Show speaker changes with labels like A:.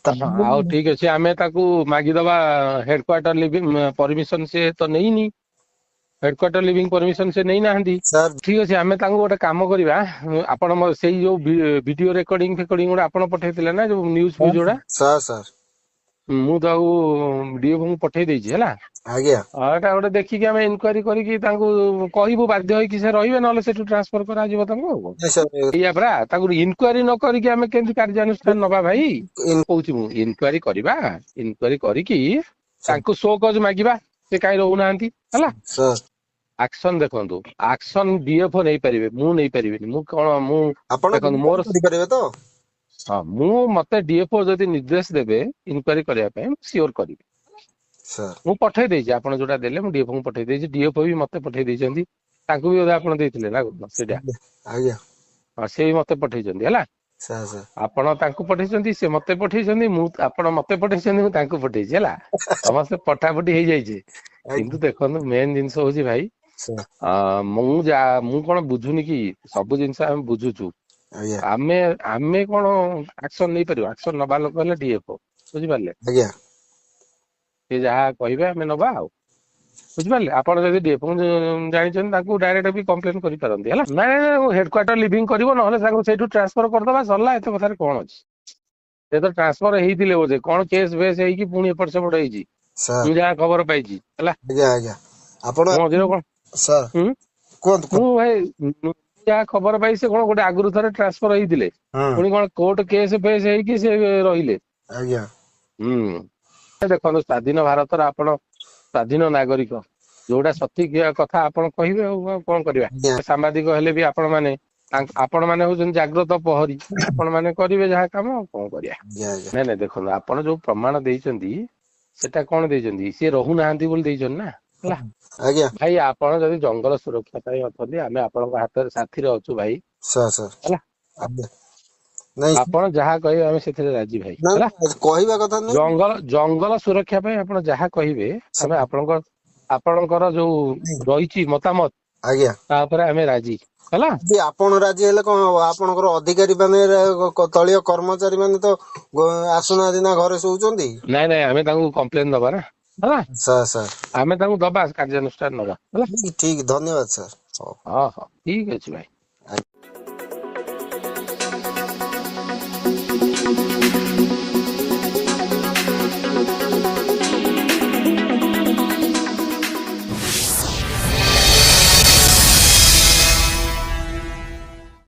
A: ଆଉ ଠିକ ଅଛି ଆମେ ତାକୁ ମାଗିଦବା ହେଡକ୍ୱାର୍ଟର ଲିଭିଂ ପରମିଶନ ସେ ତ ନେଇନି ହେଡକ୍ୱାର୍ଟର ଲିଭିଂ ପରମିଶନ ସେ ନେଇନାହାନ୍ତି।
B: ସାର୍
A: ଠିକ ଅଛି ଆମେ ତାଙ୍କୁ ଗୋଟେ କାମ କରିବା ଆପଣ ସେଇ ଯୋଉ ଭିଡିଓ ରେକର୍ଡିଂ ଫେକର୍ଡିଂ ଗୁଡା ଆପଣ ପଠେଇଥିଲେ ନା ଯୋଉ ନ୍ୟୁଜ ଫ୍ୟୁଜ ଗୁଡା
B: ସାର୍ ସାର୍
A: ମୁଁ ତାକୁ ଡିଓଙ୍କୁ ପଠେଇ ଦେଇଛି ହେଲା।
B: ଆଜ୍ଞା
A: ଏଟା ଗୋଟେ ଦେଖିକି ଆମେ ଇନକ୍ୱାରି କରିକି ତାଙ୍କୁ କହିବୁ ବାଧ୍ୟ ହେଇକି ସେ ରହିବେ ନହେଲେ ସେଠୁ ଟ୍ରାନ୍ସଫର କରାଯିବ ତାଙ୍କୁ ଆଉ କଣ।
B: ସାର୍
A: ଏଇଆ ପରା ତାକୁ ଇନକ୍ୱାରି ନ କରିକି ଆମେ କେମିତି କାର୍ଯ୍ୟାନୁଷ୍ଠାନ ନବା ଭାଇ କହୁଛି ମୁଁ ଇନକ୍ୱାରି କରିବା ଇନକ୍ୱାରି କରିକି ତାଙ୍କୁ ସୋ କଜ ମାଗିବା ସେ କାହିଁ ରହୁନାହାନ୍ତି ହେଲା।
B: ସାର୍
A: ଆକ୍ସନ ଦେଖନ୍ତୁ ଆକ୍ସନ ଡିଏଫଓ ନେଇପାରିବେ ମୁଁ ନେଇପାରିବିନି ମୁଁ କଣ ମୁଁ
B: ଆପଣ
A: ଦେଖନ୍ତୁ ମୋର
B: କରିପାରିବେ ତ?
A: ହଁ ମୁଁ ମତେ ଡିଏଫଓ ଯଦି ନିର୍ଦ୍ଦେଶ ଦେବେ ଇନକ୍ୱାରି କରିବା ପାଇଁ ମୁଁ ସିଓର କରିବି।
B: ସାର୍
A: ମୁଁ ପଠେଇ ଦେଇଛି ଆପଣ ଯୋଉଟା ଦେଲେ ମୁଁ ଡିଏଫଓ କୁ ପଠେଇ ଦେଇଛି ଡିଏଫଓ ବି ମତେ ପଠେଇ ଦେଇଛନ୍ତି ତାଙ୍କୁ ବି ବୋଧେ ଆପଣ ଦେଇଥିଲେ ନା ସେଇଟା
B: ଆଜ୍ଞା
A: ହଁ ସେ ବି ମତେ ପଠେଇଛନ୍ତି ହେଲା।
B: ସାର୍ ସାର୍
A: ଆପଣ ତାଙ୍କୁ ପଠେଇଛନ୍ତି ସେ ମତେ ପଠେଇଛନ୍ତି ମୁଁ ଆପଣ ମତେ ପଠେଇଛନ୍ତି ମୁଁ ତାଙ୍କୁ ପଠେଇଛି ହେଲା ସମସ୍ତେ ପଠାପଠି ହେଇଯାଇଛି। କିନ୍ତୁ ଦେଖନ୍ତୁ ମେନ୍ ଜିନିଷ ହଉଛି ଭାଇ
B: ସାର୍
A: ମୁଁ କଣ ବୁଝୁନି କି ସବୁ ଜିନିଷ ଆମେ ବୁଝୁଛୁ
B: ଆଜ୍ଞା
A: ଆମେ ଆମେ କଣ ଆକ୍ସନ ନେଇପାରିବା ଆକ୍ସନ ନବା ଲୋକ ହେଲେ ଡିଏଫଓ ବୁଝିପାରିଲେ
B: ଆଜ୍ଞା
A: ସେ ଯାହା କହିବେ ଆମେ ନବା ଆଉ ବୁଝିପାରିଲେ ଆପଣ ଯଦି ଡିଏଫଓ ଜାଣିଛନ୍ତି ତାଙ୍କୁ ଡାଇରେକ୍ଟ ବି କମ୍ପ୍ଲେନ କରିପାରନ୍ତି ହେଲା। ନାଇଁ ହେଡକ୍ୱାର୍ଟର ଲିଭିଂ କରିବ ନହେଲେ ତାଙ୍କୁ ସେଇଠୁ ଟ୍ରାନ୍ସଫର କରିଦବା ସରିଲା ଏତେ କଥାରେ କଣ ଅଛି। ସେ ତ ଟ୍ରାନ୍ସଫର ହେଇଥିଲେ ବୋଧେ କଣ କେସ୍ ଫେସ୍ ହେଇକି ପୁଣି ଏପଟ ସେପଟ ହେଇଛି
B: ସାର୍
A: ମୁଁ ଯାହା ଖବର ପାଇଛି ହେଲା।
B: ଆଜ୍ଞା ଆଜ୍ଞା ଆପଣ
A: ମଝିରେ କଣ
B: ସାର୍ କୁହନ୍ତୁ
A: ମୁଁ
B: କୁହନ୍ତୁ।
A: ଭାଇ ଯାହା ଖବର ପାଇ ସେ କଣ ଗୋଟେ ଆଗରୁ ଥରେ ଟ୍ରାନ୍ସଫର ହେଇଥିଲେ
B: ହୁଁ
A: ପୁଣି କଣ କୋର୍ଟ କେସ୍ ଫେସ୍ ହେଇକି ସେ ରହିଲେ।
B: ଆଜ୍ଞା
A: ଦେଖନ୍ତୁ ସ୍ଵାଧୀନ ଭାରତର ଆପଣ ସ୍ଵାଧୀନ ନାଗରିକ ଯୋଉଟା ସଠିକ କଥା ଆପଣ କହିବେ ଆଉ କଣ କରିବା
B: ଆଜ୍ଞା
A: ସାମ୍ବାଦିକ ହେଲେ ବି ଆପଣ ମାନେ ହଉଛନ୍ତି ଜାଗ୍ରତ ପ୍ରହରୀ ଆପଣ ମାନେ କରିବେ ଯାହା କାମ ଆଉ କଣ କରିବା।
B: ଆଜ୍ଞା ଆଜ୍ଞା
A: ନାଇଁ ନାଇଁ ଦେଖନ୍ତୁ ଆପଣ ଯୋଉ ପ୍ରମାଣ ଦେଇଛନ୍ତି ସେଟା କଣ ଦେଇଛନ୍ତି ସିଏ ରହୁନାହାନ୍ତି ବୋଲି ଦେଇଛନ୍ତି ନା ହେଲା।
B: ଆଜ୍ଞା
A: ଭାଇ ଆପଣ ଯଦି ଜଙ୍ଗଲ ସୁରକ୍ଷା ପାଇଁ ଅଛନ୍ତି ଆମେ ଆପଣଙ୍କ ହାତରେ ସାଥିରେ ଅଛୁ ଭାଇ
B: ସାର୍ ସାର୍
A: ହେଲା।
B: ଆଜ୍ଞା ନାଇଁ
A: ଆପଣ ଯାହା କହିବେ ଆମେ ସେଥିରେ ରାଜି ଭାଇ
B: ନା
A: ହେଲା।
B: କହିବା କଥା ନୁହେଁ
A: ଜଙ୍ଗଲ ସୁରକ୍ଷା ପାଇଁ ଆପଣ ଯାହା କହିବେ ଆମେ ଆପଣଙ୍କର ଯୋଉ ରହିଛି ମତାମତ
B: ଆଜ୍ଞା
A: ତା ଉପରେ ଆମେ ରାଜି ହେଲା।
B: ଯଦି ଆପଣ ରାଜି ହେଲେ କଣ ହବ ଆପଣଙ୍କର ଅଧିକାରୀ ମାନେ ତଳୀୟ କର୍ମଚାରୀ ମାନେ ତ ଆସୁନାହାନ୍ତି ନା ଘରେ ଶୋଉଛନ୍ତି।
A: ନାଇଁ ନାଇଁ ଆମେ ତାଙ୍କୁ କମ୍ପ୍ଲେନ ଦବା ନା ହେଲା
B: ସାର୍ ସାର୍
A: ଆମେ ତାଙ୍କୁ ଦବା କାର୍ଯ୍ୟାନୁଷ୍ଠାନ ନବା ହେଲା।
B: ଠିକ ଧନ୍ୟବାଦ ସାର୍।
A: ହଁ ହଁ ଠିକ ଅଛି ଭାଇ।